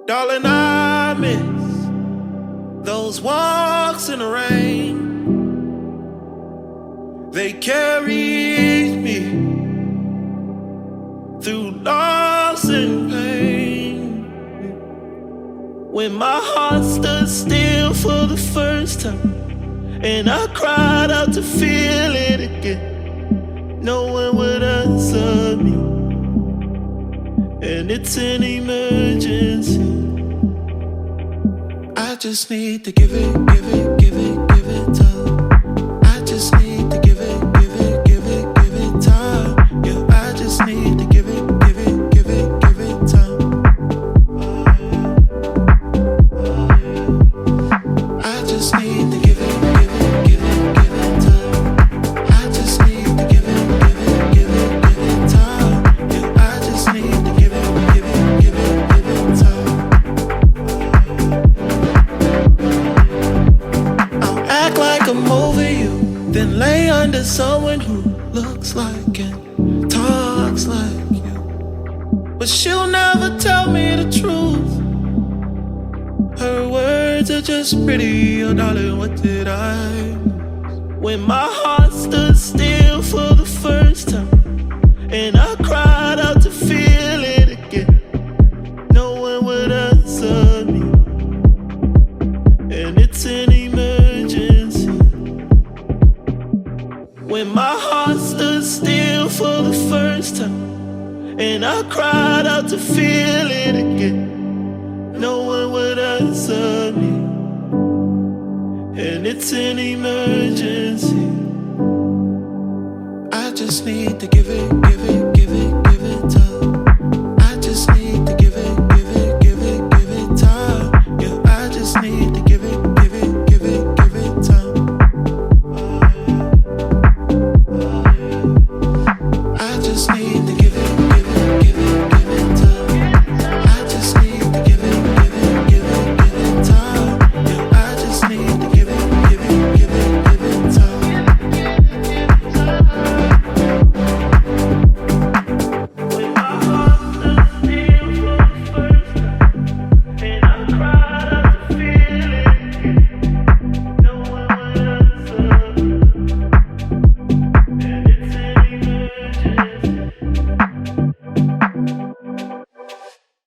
Darling, I miss those walks in the rain. They carried me through loss and pain. When my heart stood still for the first time, and I cried out to feel it again, no one would answer me, and it's an emergency. I just need to give it time. I just need to give it time. Yeah, I just need to give it time. I just need to give it time. I just need to give it time. Yeah, I just need to give it time. I'll act like I'm over you, then lay under someone who looks like and talks like you, but she'll never tell me the truth. Her words are just pretty, oh darling, what did I miss? When my heart stood still for the first time, and I cried out to feel it again, no one would answer me, and it's an emergency. When my heart stood still for the first time, and I cried out to feel it again, no one would answer me, and it's an emergency. I just need to give it